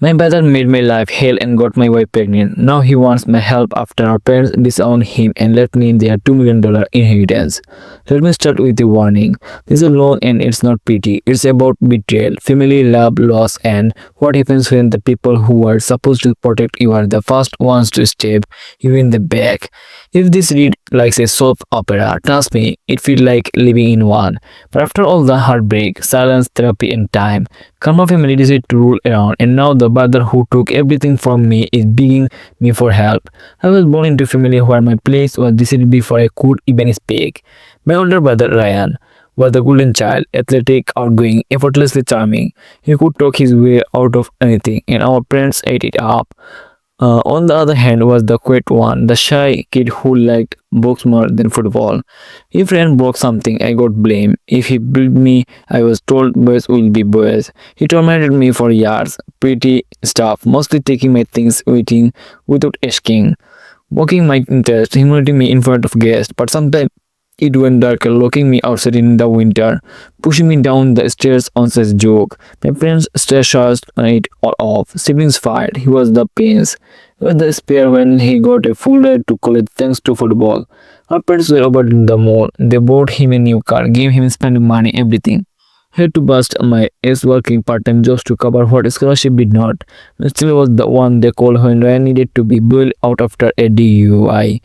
My brother made my life hell and got my wife pregnant. Now he wants my help after our parents disowned him and left me their $2 million inheritance. Let me start with a warning. This is long and it's not pretty. It's about betrayal, family love, loss, and what happens when the people who are supposed to protect you are the first ones to stab you in the back. If this read like a soap opera, trust me, it feels like living in one. But after all the heartbreak, silence, therapy, and time, karma family decided to rule around, and now the brother who took everything from me is begging me for help. I was born into a family where my place was decided before I could even speak. My older brother Ryan was the golden child, athletic, outgoing, effortlessly charming. He could talk his way out of anything, and our parents ate it up. On the other hand was the quiet one, the shy kid who liked books more than football. If Ryan broke something, I got blamed. If he bullied me, I was told boys will be boys. He tormented me for years, pretty stuff, mostly taking my things, waiting without asking, mocking my interest, humiliating me in front of guests. But sometimes it went darker, locking me outside in the winter, pushing me down the stairs on such joke. My parents stressed it all off. Siblings fired. He was the pains. He was the spare when he got a full ride to college thanks to football. Our parents were over in the mall. They bought him a new car, gave him spending money, everything. I had to bust my ass working part-time jobs to cover what scholarship did not. I still was the one they called when Ryan needed to be bailed out after a DUI.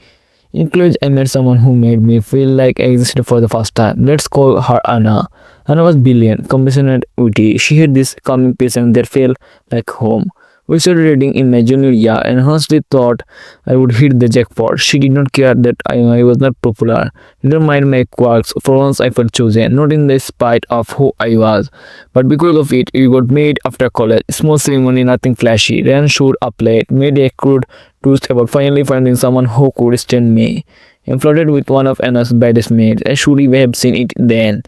In college, I met someone who made me feel like I existed for the first time. Let's call her Anna. Anna was brilliant, compassionate, witty. She had this calming presence that felt like home. We started reading in my junior year and honestly thought I would hit the jackpot. She did not care that I was not popular. Didn't mind my quirks. For once I felt chosen, not in the spite of who I was, but because of it. We got married after college. Small ceremony, nothing flashy. Ryan showed up late, made a crude toast about finally finding someone who could stand me, and flirted with one of Anna's baddest maids. I should have seen it then.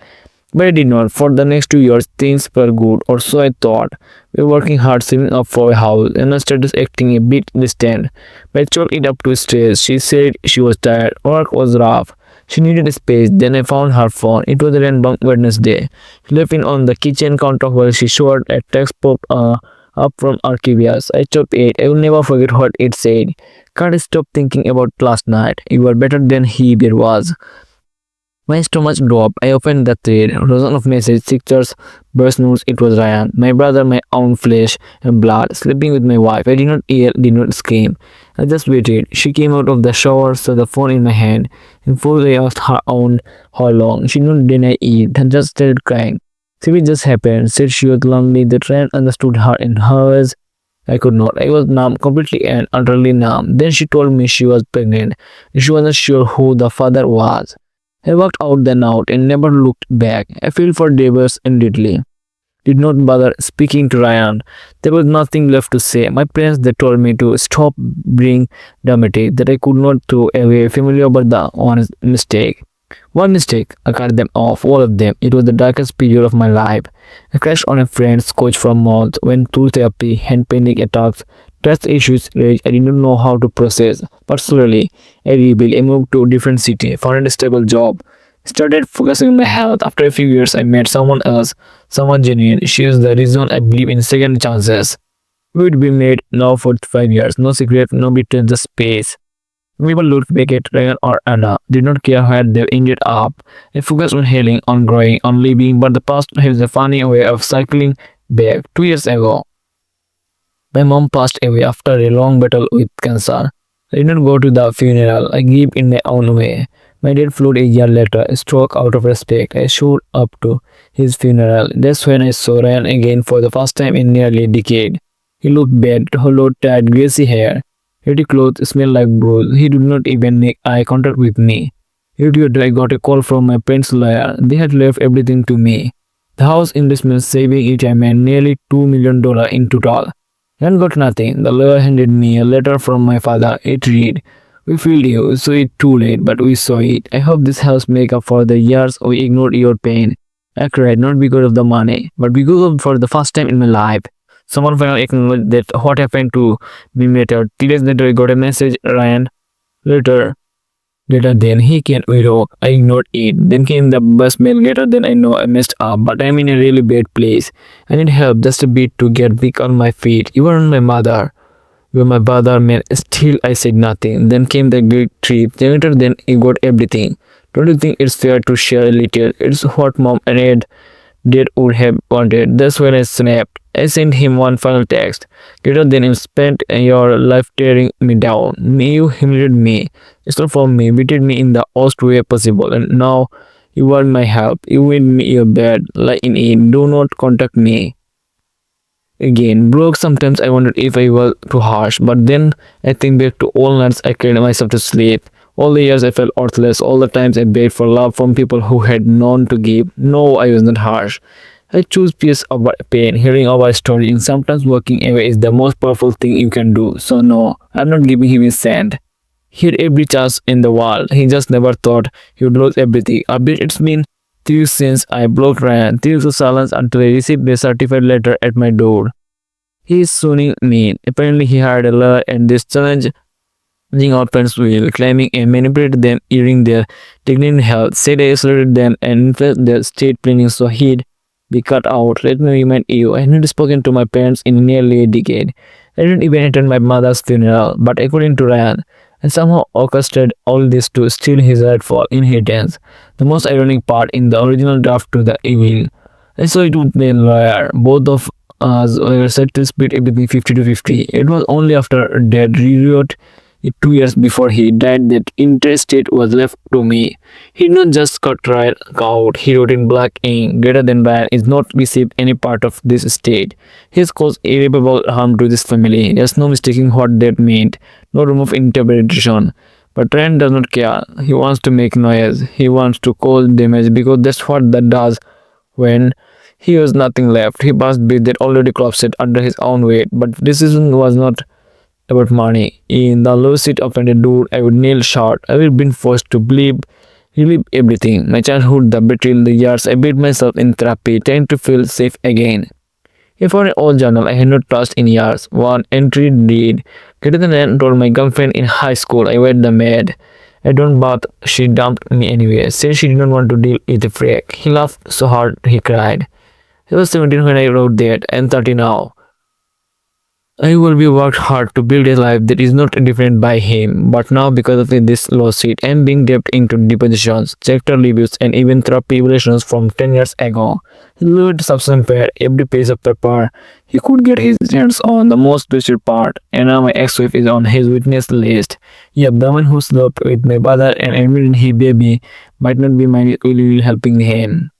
But I did not. For the next 2 years, things were good, or so I thought. We were working hard, saving up for a house, and I started acting a bit distant. But I chalked it up to stress. She said she was tired, work was rough. She needed space. Then I found her phone. It was a random Wednesday. She left it on the kitchen counter while she showed a text popped up from Archivius. I chopped it. I will never forget what it said. Can't stop thinking about last night. You were better than he there was. My stomach dropped. I opened the thread. Dozen of messages, pictures, burst notes. It was Ryan, my brother, my own flesh and blood, sleeping with my wife. I did not yell, did not scream. I just waited. She came out of the shower, saw the phone in my hand, and fully asked her own how long. She did not deny it, and just started crying. See, it just happened. Said she was lonely. That Ryan understood her in hers. I could not. I was numb, completely and utterly numb. Then she told me she was pregnant. She wasn't sure who the father was. I walked out then out and never looked back. I felt for Davis immediately. Did not bother speaking to Ryan. There was nothing left to say. My parents they told me to stop being dramatic, that I could not throw away family over the one mistake. One mistake, I cut them off, all of them. It was the darkest period of my life. I crashed on a friend's couch from months, went through therapy, had panic attacks, trust issues, rage I didn't know how to process. But slowly, I rebuilt. I moved to a different city, found a stable job, started focusing on my health. After a few years, I met someone else, someone genuine. She is the reason I believe in second chances. We would be married now for 5 years. No secret, no betrayal, just space. People looked back at Ryan or Anna, did not care where they ended up. They focused on healing, on growing, on living, but the past has a funny way of cycling back. 2 years ago, my mom passed away after a long battle with cancer. I did not go to the funeral. I grieved in my own way. My dad fled a year later, a stroke out of respect. I showed up to his funeral. That's when I saw Ryan again for the first time in nearly a decade. He looked bad, hollow, tired, greasy hair. Dirty clothes smelled like bruise. He did not even make eye contact with me. Idiot, I got a call from my parents' lawyer. They had left everything to me. The house investment, saving retirement, nearly $2 million in total. Ryan got nothing. The lawyer handed me a letter from my father. It read, "We feel you, so it's too late, but we saw it. I hope this helps make up for the years we ignored your pain." I cried, not because of the money, but because of for the first time in my life. Someone finally acknowledged that what happened to me mattered. 3 days later, I got a message, Ryan. Later, Later then he came Europe. I ignored it. Then came the bus mail. Later then I know I messed up, but I'm in a really bad place. I need help just a bit to get back on my feet. You are my mother. You are my brother, man. Still I said nothing. Then came the Greek trip. Later then I got everything. Don't you think it's fair to share a little? It's what mom and dad would have wanted. That's when I snapped. I sent him one final text. Greater than you spent your life tearing me down. You humiliated me. Stole from me, betrayed me in the worst way possible, and now you want my help. You made me your bed. Lie in it. Do not contact me again. Broke, sometimes I wondered if I was too harsh, but then I think back to all nights I cried myself to sleep. All the years I felt worthless, all the times I begged for love from people who had none to give. No, I was not harsh. I choose peace over pain, hearing our story, and sometimes walking away is the most powerful thing you can do. So no, I'm not giving him his sand. He had every chance in the world. He just never thought he would lose everything. A bit it's been 3 since I blocked Ryan. 3 weeks of silence until I received a certified letter at my door. He is suing me. Apparently he hired a lawyer and this challenging our parents will, claiming I manipulated them, eating their dignity and health, said I isolated them and influenced their state planning so he'd be cut out. Let me remind you, I had not spoken to my parents in nearly a decade. I didn't even attend my mother's funeral, but according to Ryan, I somehow orchestrated all this to steal his rightful inheritance. The most ironic part in the original draft to the evil. I saw it with the lawyer. Both of us were set to split everything 50 to 50. It was only after Dad rewrote it 2 years before he died that interstate was left to me. He not just cut right out, he wrote in black ink, greater than Ryan is not received any part of this estate. He has caused irreparable harm to this family. There's no mistaking what that meant, no room of interpretation. But Ryan does not care. He wants to make noise. He wants to cause damage because that's what that does when he has nothing left. He must be that already collapsed under his own weight. But decision was not about money. In the low seat of a door, I would nail short. I would been forced to relive everything. My childhood, the betrayal, the years I beat myself in therapy, trying to feel safe again. If for an old journal I had not touched in years, one entry read, greater than I told my girlfriend in high school I wed the maid. I don't bath, she dumped me anyway, said she did not want to deal with the freak. He laughed so hard he cried. He was 17 when I wrote that, and 30 now. I will be worked hard to build a life that is not defined by him, but now because of this lawsuit, I am being dipped into depositions, chapter reviews, and even therapy evaluations from 10 years ago. He lived substance every page of paper he could get his hands on, the most precious part, and now my ex-wife is on his witness list. Yep, the one who slept with my brother and admitted he baby might not be my will helping him.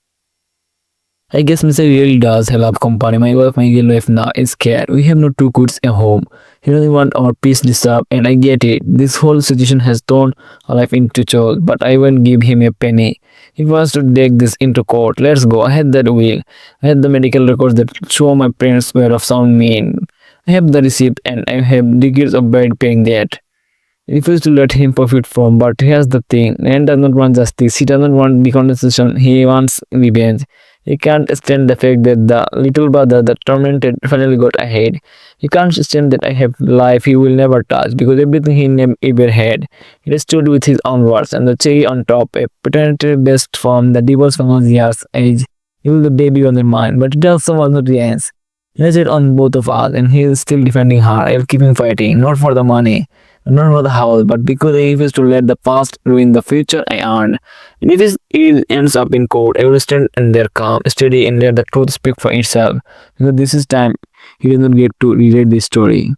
I guess Mr. really does help company. My wife, my real life now is scared. We have no two kids at home. He doesn't want our peace disturbed, and I get it. This whole situation has thrown our life into chores, but I won't give him a penny. He wants to take this into court. Let's go. I had that will. I had the medical records that show my parents were of sound mean. I have the receipt and I have decades of bad paying that. Refuse to let him profit from, but here's the thing, Rand does not want justice, he doesn't want the condensation, he wants revenge. He can't stand the fact that the little brother that tormented finally got ahead. He can't stand that I have life he will never touch because everything he ever had. He stood with his own words and the cherry on top, a paternity based from the divorce from his years age. He was the baby on their mind, but it also was not the end. He has it on both of us and he is still defending her. I'll keep him fighting, not for the money, not for the house, but because I refuse to let the past ruin the future I earned. And if it ends up in court, I will stand in there calm, steady, and let the truth speak for itself. Because this is time he does not get to rewrite this story.